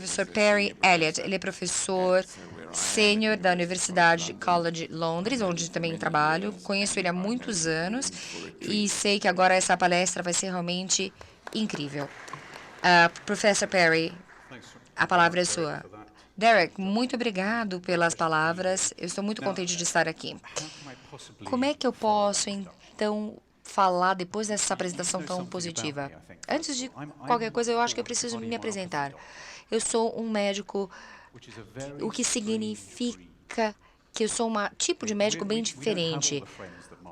professor Perry Elliott. Ele é professor sênior da Universidade College Londres, onde também trabalho. Conheço ele há muitos anos e sei que agora essa palestra vai ser realmente incrível. Professor Perry, a palavra é sua. Derek, muito obrigado pelas palavras. Eu estou muito contente de estar aqui. Como é que eu posso, então, falar depois dessa apresentação tão positiva? Antes de qualquer coisa, eu acho que eu preciso me apresentar. Eu sou um médico, o que significa que eu sou um tipo de médico bem diferente,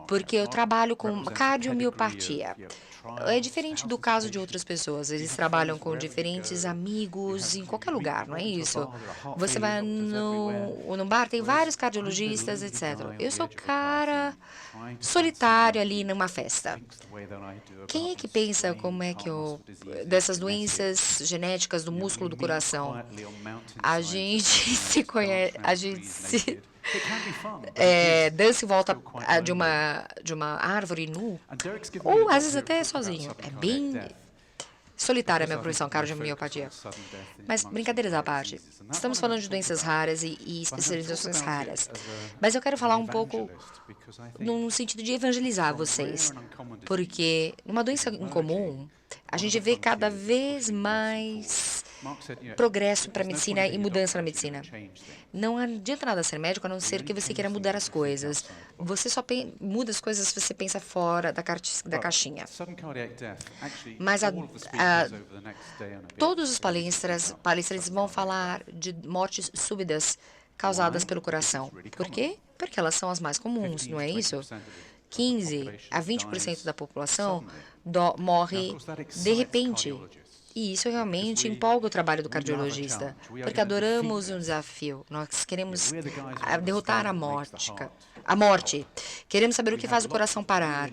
porque eu trabalho com cardiomiopatia. É diferente do caso de outras pessoas. Eles trabalham com diferentes amigos em qualquer lugar, não é isso? Você vai no bar, tem vários cardiologistas, etc. Eu sou cara solitário ali numa festa. Quem é que pensa como é que eu... dessas doenças genéticas do músculo do coração? A gente se conhece... A gente se... dança em volta de uma árvore nu, ou às vezes até sozinho. É bem solitária a minha profissão, cardiomiopatia. Mas, brincadeiras à parte, estamos falando de doenças raras e especializações raras. Mas eu quero falar um pouco no sentido de evangelizar vocês, porque numa doença incomum, a gente vê cada vez mais progresso para a medicina e mudança na medicina. Não adianta nada ser médico a não ser que você queira mudar as coisas. Você só muda as coisas se você pensa fora da caixinha. Mas todos os palestrantes vão falar de mortes súbitas causadas pelo coração. Por quê? Porque elas são as mais comuns, não é isso? 15 a 20% da população morre de repente. E isso realmente empolga o trabalho do cardiologista, porque adoramos um desafio. Nós queremos derrotar a morte. Queremos saber o que faz o coração parar.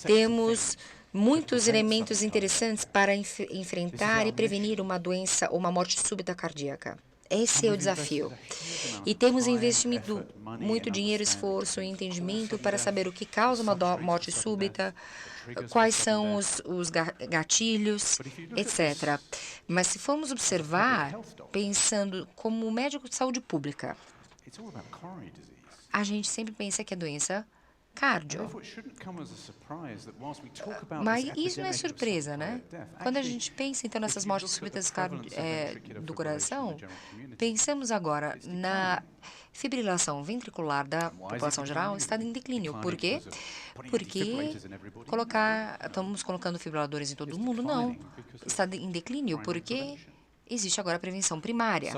Temos muitos elementos interessantes para enfrentar e prevenir uma doença ou uma morte súbita cardíaca. Esse é o desafio. E temos investido muito dinheiro, esforço e entendimento para saber o que causa uma morte súbita, quais são os gatilhos, etc. Mas se formos observar, pensando como médico de saúde pública, a gente sempre pensa que é doença cardio. Mas isso não é surpresa, né? Quando a gente pensa, então, nessas mortes súbitas do coração, pensamos agora na fibrilação ventricular da população geral está em declínio. Por quê? Porque estamos colocando fibriladores em todo mundo? Não. Está em declínio porque existe agora a prevenção primária,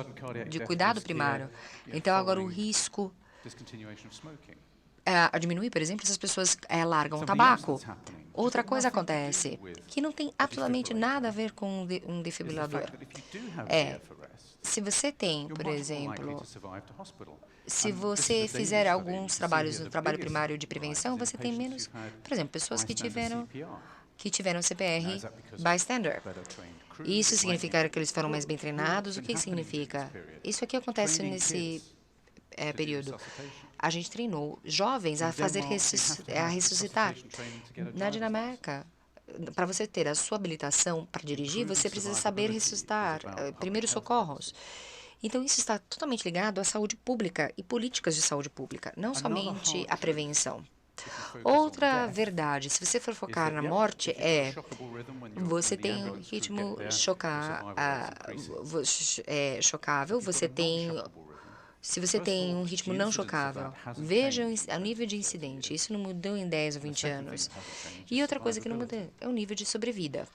de cuidado primário. Então, agora o risco diminuir, por exemplo, se as pessoas largam o tabaco. Outra coisa acontece, que não tem absolutamente nada a ver com um defibrilador. Se você tem, por exemplo, se você fizer alguns trabalhos no trabalho primário de prevenção, você tem menos, por exemplo, pessoas que tiveram CPR bystander. Isso significa que eles foram mais bem treinados? O que significa? Isso aqui acontece nesse período. A gente treinou jovens a ressuscitar. Na Dinamarca, para você ter a sua habilitação para dirigir, você precisa saber ressuscitar, primeiros socorros. Então, isso está totalmente ligado à saúde pública e políticas de saúde pública, não somente à prevenção. Outra verdade, se você for focar na morte, você tem um ritmo chocável, se você tem um ritmo não chocável, veja o nível de incidente. Isso não mudou em 10 ou 20 anos. E outra coisa que não mudou é o nível de sobrevida.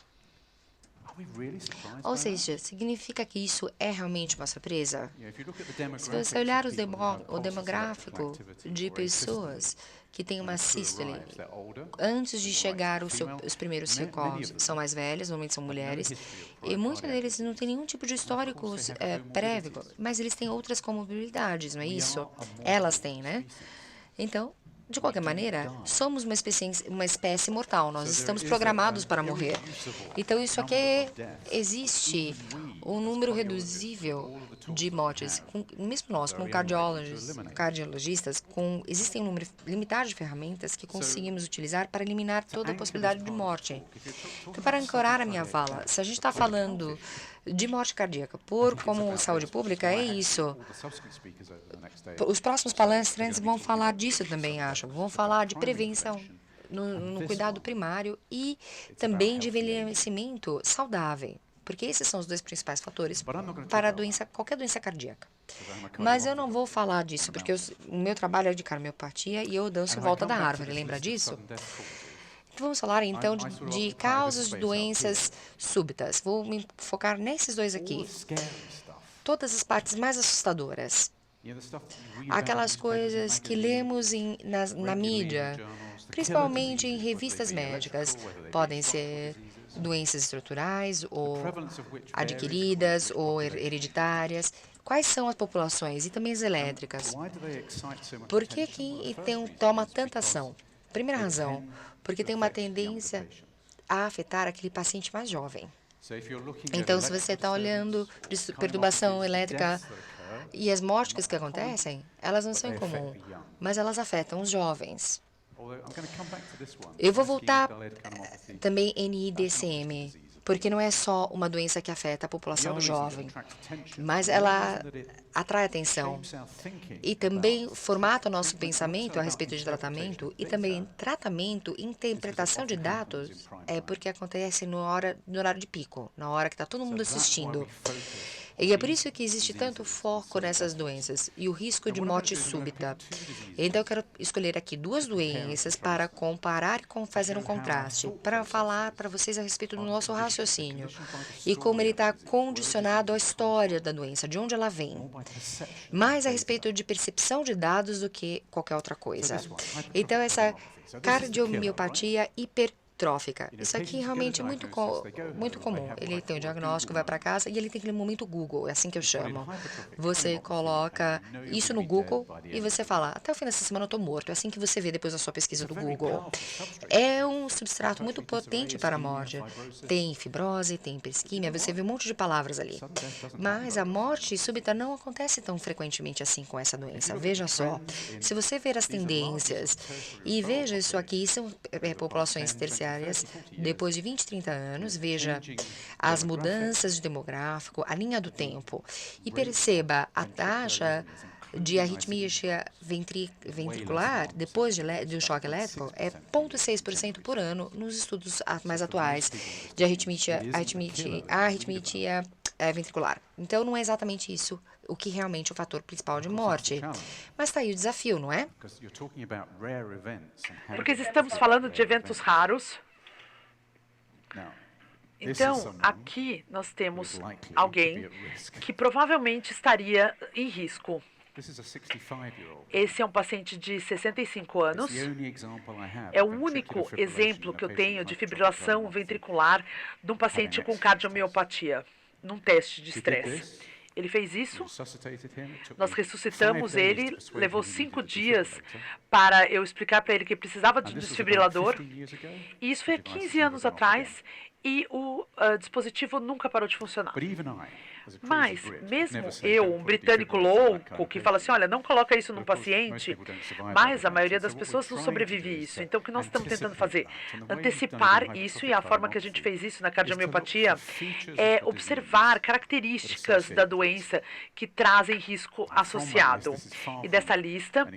Ou seja, significa que isso é realmente uma surpresa? Se você olhar o demográfico de pessoas que têm uma sístole, antes de chegar os primeiros socorros, são mais velhas, normalmente são mulheres, e muitos deles não têm nenhum tipo de histórico prévio, mas eles têm outras comorbidades, não é isso? Elas têm, né? Então, de qualquer maneira, somos uma espécie mortal. Nós estamos programados para morrer. Então, isso aqui existe um número reduzível de mortes. Mesmo nós, como cardiologistas, existem um número limitado de ferramentas que conseguimos utilizar para eliminar toda a possibilidade de morte. Então, para ancorar a minha fala, se a gente está falando de morte cardíaca como saúde pública, é isso. Os próximos palestrantes vão falar disso também, acho. Vão falar de prevenção no cuidado primário e também de envelhecimento saudável, porque esses são os dois principais fatores para qualquer doença cardíaca. Mas eu não vou falar disso, porque o meu trabalho é de carmiopatia e eu danço em volta da árvore, lembra disso? Então, vamos falar então de causas de doenças súbitas. Vou me focar nesses dois aqui. Todas as partes mais assustadoras. Aquelas coisas que lemos na mídia, principalmente em revistas médicas, podem ser doenças estruturais ou adquiridas ou hereditárias. Quais são as populações e também as elétricas? Por que toma tanta ação? Primeira razão, porque tem uma tendência a afetar aquele paciente mais jovem. Então, se você está olhando de perturbação elétrica e as mortes que acontecem, elas não são incomuns, mas elas afetam os jovens. Eu vou voltar também NIDCM, porque não é só uma doença que afeta a população jovem, mas ela atrai atenção e também formata o nosso pensamento a respeito de tratamento e também tratamento e interpretação de dados porque acontece no horário de pico, na hora que está todo mundo assistindo. E é por isso que existe tanto foco nessas doenças e o risco de morte súbita. Então, eu quero escolher aqui duas doenças para comparar e fazer um contraste, para falar para vocês a respeito do nosso raciocínio e como ele está condicionado à história da doença, de onde ela vem. Mais a respeito de percepção de dados do que qualquer outra coisa. Então, essa cardiomiopatia hipertrófica. Isso aqui realmente é muito comum. Ele tem o diagnóstico, vai para casa e ele tem aquele momento Google, é assim que eu chamo. Você coloca isso no Google e você fala, até o fim dessa semana eu estou morto. É assim que você vê depois da sua pesquisa do Google. É um substrato muito potente para a morte. Tem fibrose, tem hiperisquemia, você vê um monte de palavras ali. Mas a morte súbita não acontece tão frequentemente assim com essa doença. Veja só, se você ver as tendências e veja isso aqui, são populações terciárias, depois de 20, 30 anos, veja as mudanças de demográfico, a linha do tempo, e perceba a taxa de arritmia ventricular depois do choque elétrico é 0,6% por ano nos estudos mais atuais de arritmia ventricular. Então, não é exatamente isso o que realmente é o fator principal de morte. Mas está aí o desafio, não é? Porque estamos falando de eventos raros. Então, aqui nós temos alguém que provavelmente estaria em risco. Esse é um paciente de 65 anos. É o único exemplo que eu tenho de fibrilação ventricular de um paciente com cardiomiopatia, num teste de estresse. Ele fez isso, nós ressuscitamos ele, levou 5 dias para eu explicar para ele que precisava de um desfibrilador. E isso foi há 15 anos atrás e o dispositivo nunca parou de funcionar. Mas, mesmo eu, um britânico louco, que fala assim, olha, não coloca isso num paciente, mas a maioria das pessoas não sobrevive isso. Então, o que nós estamos tentando fazer? Antecipar isso, e a forma que a gente fez isso na cardiomiopatia é observar características da doença que trazem risco associado. E dessa lista,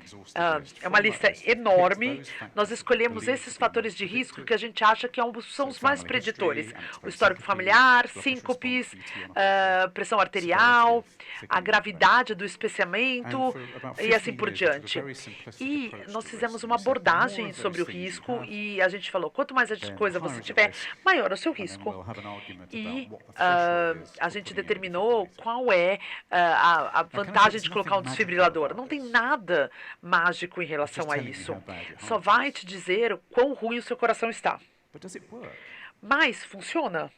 é uma lista enorme, nós escolhemos esses fatores de risco que a gente acha que são os mais preditores. O histórico familiar, síncopes, pressão arterial, a gravidade do especiamento e assim por diante. E nós fizemos uma abordagem sobre o risco e a gente falou, quanto mais coisa você tiver, maior é o seu risco. E a gente determinou qual é a vantagem de colocar um desfibrilador. Não tem nada mágico em relação a isso. Só vai te dizer quão ruim o seu coração está. Mas funciona.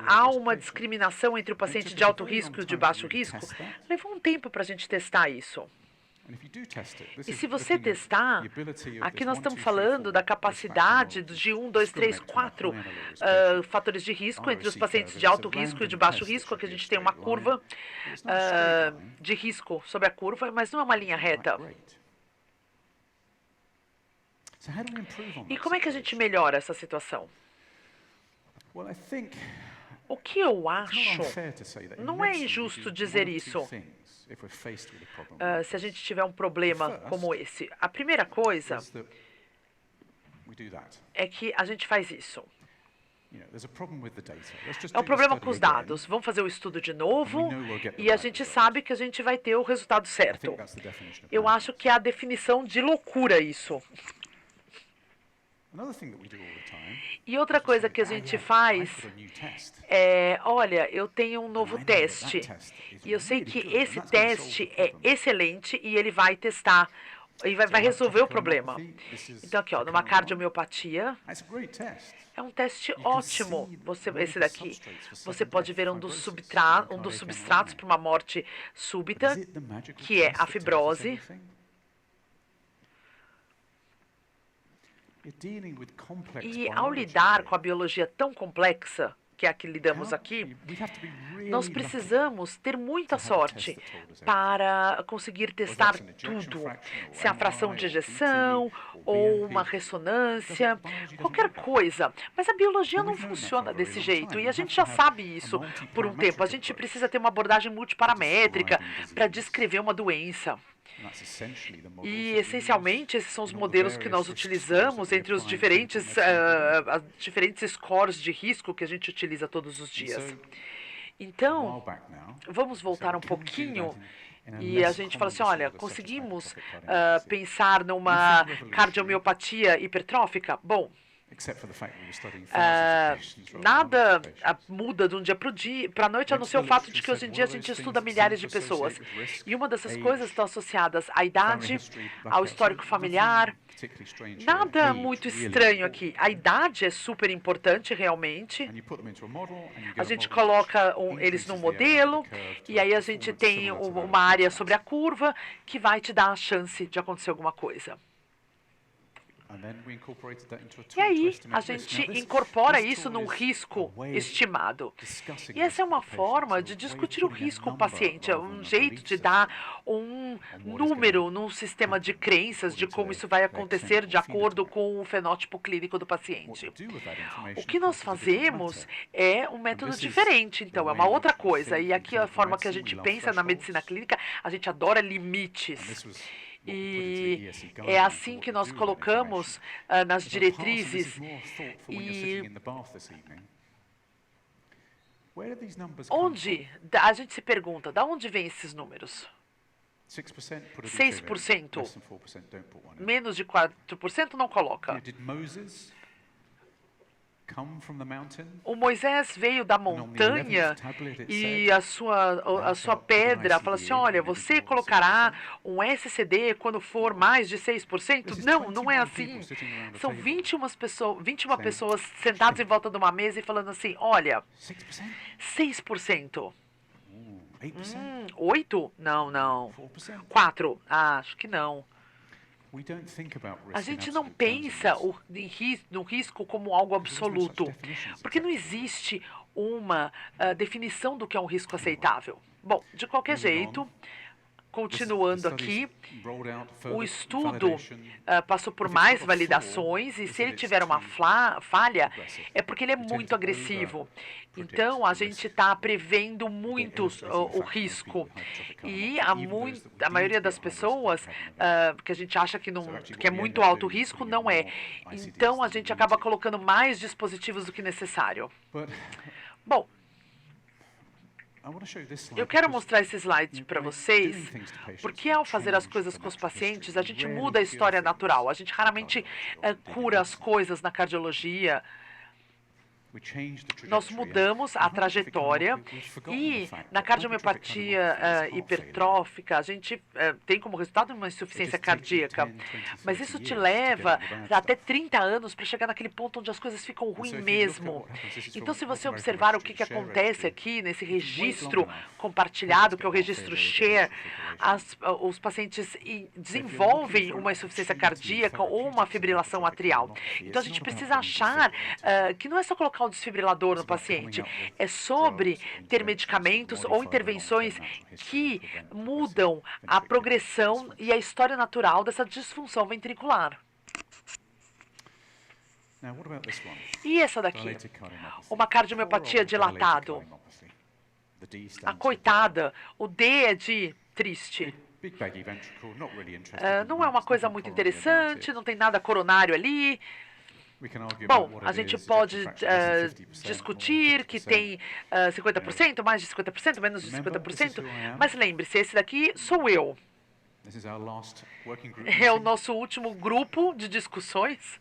Há uma discriminação entre o paciente de alto risco e o de baixo risco? Levou um tempo para a gente testar isso. E se você testar, aqui nós estamos falando da capacidade de 1, 2, 3, 4 fatores de risco entre os pacientes de alto risco e de baixo risco, que a gente tem uma curva de risco sobre a curva, mas não é uma linha reta. E como é que a gente melhora essa situação? O que eu acho, não é injusto dizer isso, se a gente tiver um problema como esse. A primeira coisa é que a gente faz isso. É um problema com os dados. Vamos fazer o estudo de novo e a gente sabe que a gente vai ter o resultado certo. Eu acho que é a definição de loucura isso. E outra coisa que a gente faz é, olha, eu tenho um novo teste e eu sei que esse teste é excelente e ele vai testar, e vai resolver o problema. Então aqui, ó, numa cardiomiopatia, é um teste ótimo, esse daqui. Você pode ver um dos substratos para uma morte súbita, que é a fibrose. E ao lidar com a biologia tão complexa, que é a que lidamos aqui, nós precisamos ter muita sorte para conseguir testar tudo. Se é a fração de ejeção, ou uma ressonância, qualquer coisa. Mas a biologia não funciona desse jeito, e a gente já sabe isso por um tempo. A gente precisa ter uma abordagem multiparamétrica para descrever uma doença. E, essencialmente, esses são os modelos que nós utilizamos entre os diferentes scores de risco que a gente utiliza todos os dias. Então, vamos voltar um pouquinho e a gente fala assim, olha, conseguimos pensar numa cardiomiopatia hipertrófica? Bom, nada muda de um dia para a noite, a não ser o fato de que hoje em dia a gente estuda milhares de pessoas. E uma dessas coisas estão associadas à idade, ao histórico familiar. Nada muito estranho aqui. A idade é super importante, realmente. A gente coloca eles num modelo, e aí a gente tem uma área sobre a curva que vai te dar a chance de acontecer alguma coisa. E aí, a gente incorpora isso num risco estimado. E essa é uma forma de discutir o risco com o paciente, é um jeito de dar um número num sistema de crenças de como isso vai acontecer de acordo com o fenótipo clínico do paciente. O que nós fazemos é um método diferente, então, é uma outra coisa. E aqui a forma que a gente pensa na medicina clínica, a gente adora limites. E é assim que nós colocamos nas diretrizes. E a gente se pergunta, de onde vêm esses números? 6%. Menos de 4% não coloca. O Moisés veio da montanha e a sua pedra fala assim, olha, você colocará um SCD quando for mais de 6%? Não, não é assim. São 21 pessoas sentadas em volta de uma mesa e falando assim, olha, 6%. 8%? Não. 4%? Acho que não. A gente não pensa no risco como algo absoluto, porque não existe uma definição do que é um risco aceitável. Bom, de qualquer jeito, continuando aqui, o estudo passou por mais validações e se ele tiver uma falha, é porque ele é muito agressivo. Então, a gente está prevendo muito o risco. E a maioria das pessoas que a gente acha que é muito alto risco, não é. Então, a gente acaba colocando mais dispositivos do que necessário. Bom, eu quero mostrar esse slide para vocês, porque ao fazer as coisas com os pacientes, a gente muda a história natural. A gente raramente cura as coisas na cardiologia. Nós mudamos a trajetória e na cardiomiopatia hipertrófica a gente tem como resultado uma insuficiência cardíaca, mas isso te leva até 30 anos para chegar naquele ponto onde as coisas ficam ruins mesmo. Então, se você observar o que acontece aqui nesse registro compartilhado, que é o registro SHARE, os pacientes desenvolvem uma insuficiência cardíaca ou uma fibrilação atrial. Então, a gente precisa achar que não é só colocar o desfibrilador no paciente, é sobre ter medicamentos ou intervenções que mudam a progressão e a história natural dessa disfunção ventricular. E essa daqui? Uma cardiomiopatia dilatado. A coitada, o D é de triste. Não é uma coisa muito interessante, não tem nada coronário ali. Bom, a gente pode discutir que tem 50%, mais de 50%, menos de 50%, mas lembre-se, esse daqui sou eu. É o nosso último grupo de discussões.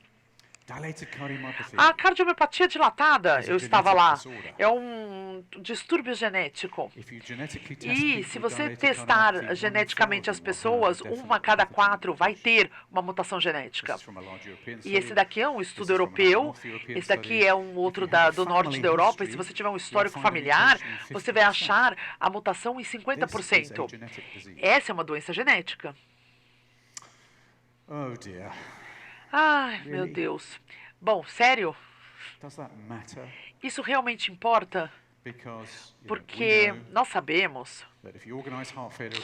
A cardiomiopatia dilatada, eu estava lá, é um distúrbio genético. E se você testar geneticamente as pessoas, 1 a cada 4 vai ter uma mutação genética. E esse daqui é um estudo europeu, esse daqui é um outro do norte da Europa, e se você tiver um histórico familiar, você vai achar a mutação em 50%. Essa é uma doença genética. Oh dear. Ai, meu Deus. Bom, sério? Isso realmente importa? Porque nós sabemos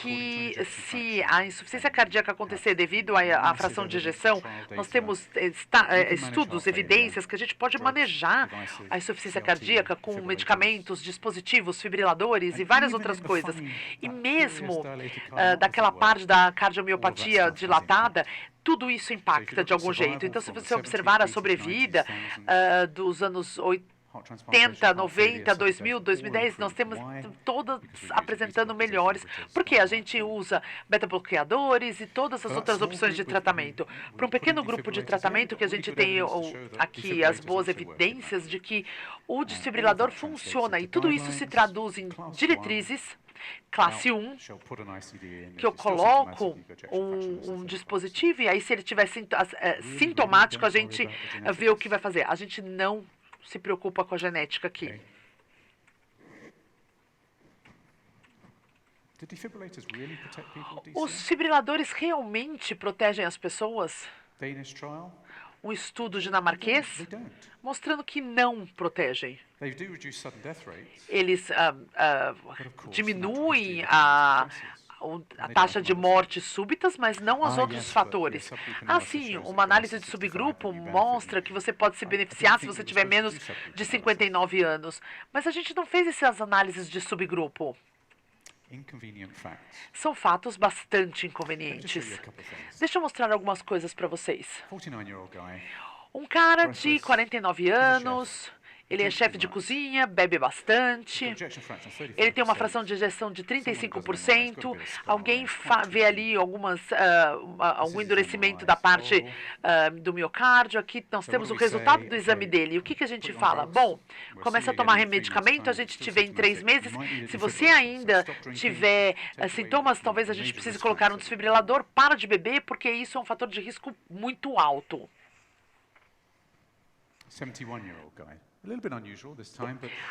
que se a insuficiência cardíaca acontecer devido à fração de ejeção, nós temos estudos, evidências que a gente pode manejar a insuficiência cardíaca com medicamentos, dispositivos, fibriladores e várias outras coisas. E mesmo daquela parte da cardiomiopatia dilatada, tudo isso impacta de algum jeito. Então, se você observar a sobrevida dos anos 80, 90, 2000, 2010, nós temos todas apresentando melhores, porque a gente usa beta-bloqueadores e todas as outras opções de tratamento. Para um pequeno grupo de tratamento que a gente tem aqui as boas evidências de que o desfibrilador funciona, e tudo isso se traduz em diretrizes, classe 1, que eu coloco um dispositivo, e aí se ele estiver sintomático, a gente vê o que vai fazer. A gente não se preocupa com a genética aqui. Os fibriladores realmente protegem as pessoas? Um estudo dinamarquês mostrando que não protegem. Eles diminuem a taxa de mortes súbitas, mas não os outros fatores. Sim, uma análise de subgrupo mostra que você pode se beneficiar se você tiver menos de 59 anos. Mas a gente não fez essas análises de subgrupo. São fatos bastante inconvenientes. Deixa eu mostrar algumas coisas para vocês. Um cara de 49 anos... Ele é chefe de cozinha, bebe bastante, ele tem uma fração de ejeção de 35%, alguém vê ali algum endurecimento da parte do miocárdio. Aqui nós temos o resultado do exame dele. E o que a gente fala? Bom, começa a tomar medicamento, a gente te vê em 3 meses. Se você ainda tiver sintomas, talvez a gente precise colocar um desfibrilador. Para de beber, porque isso é um fator de risco muito alto. 71-year-old guy.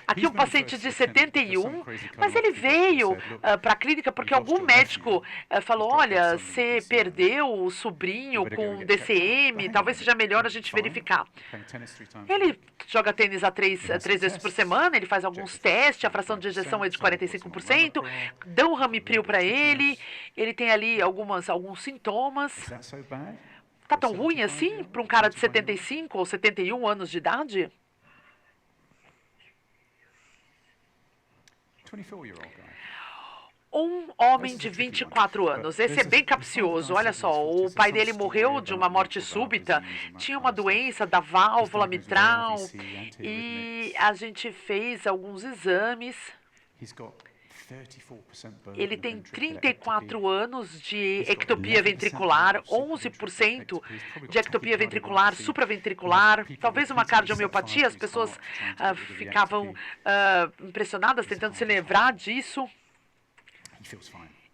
Aqui um paciente de 71, mas ele veio para a clínica porque algum médico falou, olha, você perdeu o sobrinho com DCM, talvez seja melhor a gente verificar. Ele joga tênis três vezes por semana, ele faz alguns testes, a fração de ejeção é de 45%, dão Ramipril para ele, ele tem ali alguns sintomas. Tá tão ruim assim para um cara de 75 ou 71 anos de idade? Um homem de 24 anos, esse é bem capcioso, olha só, o pai dele morreu de uma morte súbita, tinha uma doença da válvula mitral e a gente fez alguns exames. Ele tem 34 anos de ectopia ventricular, 11% de ectopia ventricular, supraventricular, talvez uma cardiomiopatia. As pessoas ficavam impressionadas tentando se lembrar disso.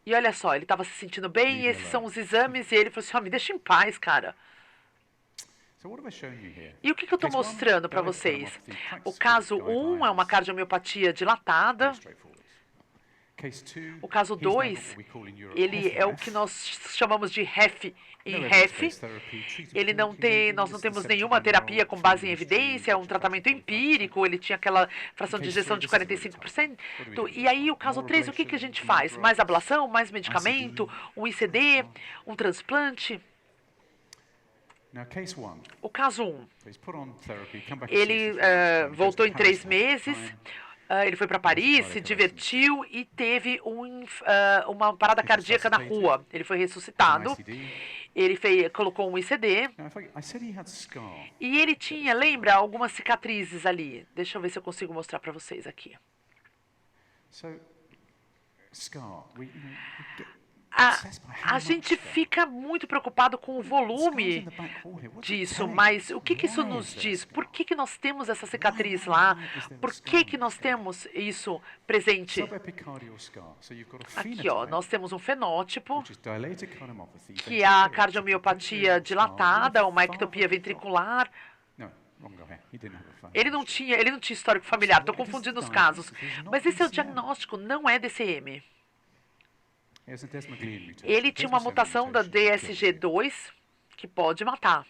E olha só, ele estava se sentindo bem, e esses são os exames, e ele falou assim, me deixa em paz, cara. E o que eu estou mostrando para vocês? O caso 1 é uma cardiomiopatia dilatada. O caso 2, ele é o que nós chamamos de HEF. Em HEF, nós não temos nenhuma terapia com base em evidência, é um tratamento empírico, ele tinha aquela fração de ejeção de 45%. E aí, o caso 3, o que a gente faz? Mais ablação, mais medicamento, um ICD, um transplante? O caso 1, ele voltou em 3 meses, ele foi para Paris, se divertiu e teve uma parada cardíaca na rua. Ele foi ressuscitado, ele colocou um ICD e ele tinha, lembra, algumas cicatrizes ali. Deixa eu ver se eu consigo mostrar para vocês aqui. A gente fica muito preocupado com o volume disso, mas o que isso nos diz? Por que nós temos essa cicatriz lá? Por que nós temos isso presente? Aqui, ó, nós temos um fenótipo, que é a cardiomiopatia dilatada, uma ectopia ventricular. Ele não tinha histórico familiar, estou confundindo os casos. Mas esse é o diagnóstico, não é DCM. Ele tinha uma mutação da DSG2 que pode matar.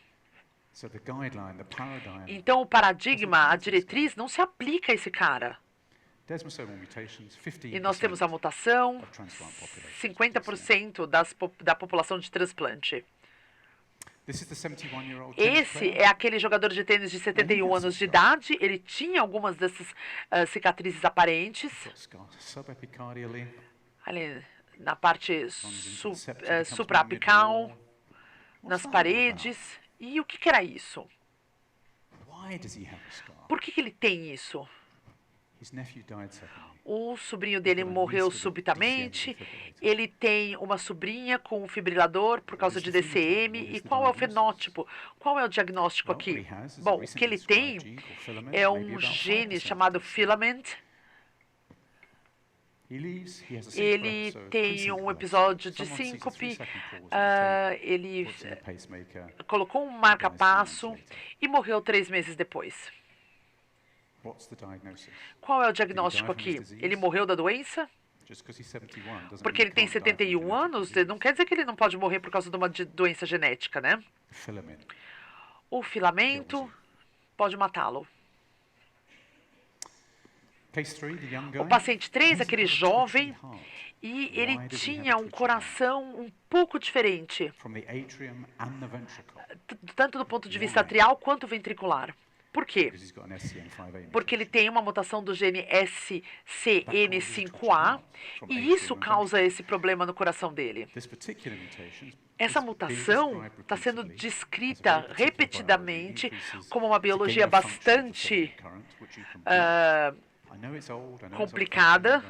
Então, o paradigma, a diretriz, não se aplica a esse cara. E nós temos a mutação, 50% da população de transplante. Esse é aquele jogador de tênis de 71 anos de idade. Ele tinha algumas dessas cicatrizes aparentes. Ali, na parte supraapical, nas paredes. E o que era isso? Por que ele tem isso? O sobrinho dele morreu subitamente. Ele tem uma sobrinha com um fibrilador por causa de DCM. E qual é o fenótipo? Qual é o diagnóstico aqui? Bom, o que ele tem é um gene chamado filament. Ele tem um episódio de síncope, ele colocou um marca-passo e morreu 3 meses depois. Qual é o diagnóstico aqui? Ele morreu da doença? Porque ele tem 71 anos, não quer dizer que ele não pode morrer por causa de uma doença genética, né? O filamento pode matá-lo. O paciente 3, aquele jovem, e ele tinha um coração um pouco diferente, tanto do ponto de vista atrial quanto ventricular. Por quê? Porque ele tem uma mutação do gene SCN5A, e isso causa esse problema no coração dele. Essa mutação está sendo descrita repetidamente como uma biologia bastante complicada.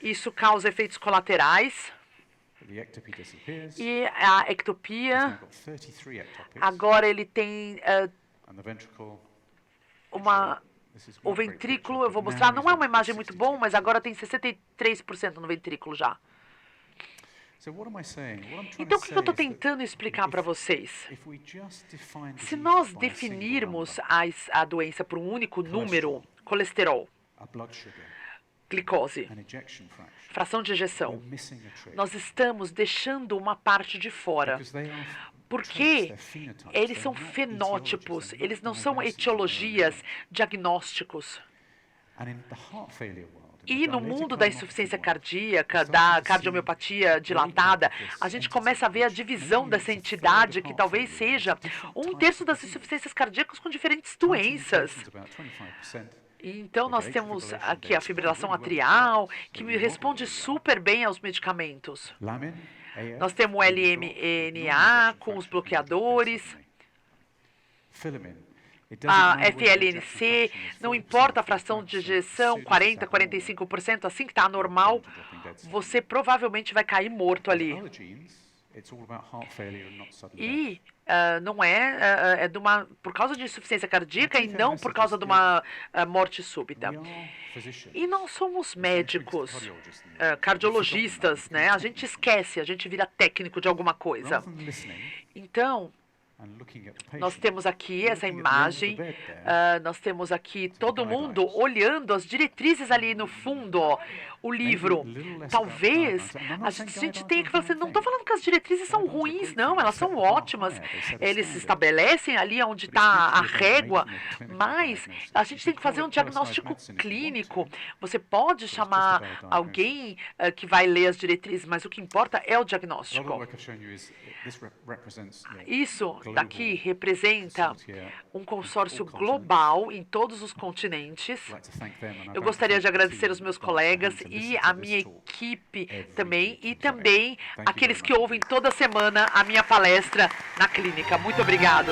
Isso causa efeitos colaterais. E a ectopia, agora ele tem o ventrículo, eu vou mostrar, não é uma imagem muito boa, mas agora tem 63% no ventrículo já. Então, o que eu estou tentando explicar para vocês? Se nós definirmos a doença por um único número, colesterol, glicose, fração de ejeção, nós estamos deixando uma parte de fora. Porque eles são fenótipos, eles não são etiologias, diagnósticos. E no mundo da insuficiência cardíaca, da cardiomiopatia dilatada, a gente começa a ver a divisão dessa entidade, que talvez seja 1/3 das insuficiências cardíacas com diferentes doenças. Então, nós temos aqui a fibrilação atrial, que responde super bem aos medicamentos. Nós temos o LMNA com os bloqueadores. a FLNC, não importa a fração de ejeção, 40%, 45%, assim que está normal, você provavelmente vai cair morto ali. E não é por causa de insuficiência cardíaca e não por causa de uma morte súbita. E nós somos médicos, cardiologistas, né? A gente esquece, a gente vira técnico de alguma coisa. Então, nós temos aqui essa imagem, nós temos aqui todo mundo olhando as diretrizes ali no fundo, ó, o livro. Talvez a gente tenha que falar assim, não estou falando que as diretrizes são ruins, não, elas são ótimas. Eles estabelecem ali onde está a régua, mas a gente tem que fazer um diagnóstico clínico. Você pode chamar alguém que vai ler as diretrizes, mas o que importa é o diagnóstico. Isso daqui representa um consórcio global em todos os continentes. Eu gostaria de agradecer os meus colegas e a minha equipe também, e também aqueles que ouvem toda semana a minha palestra na clínica. Muito obrigado.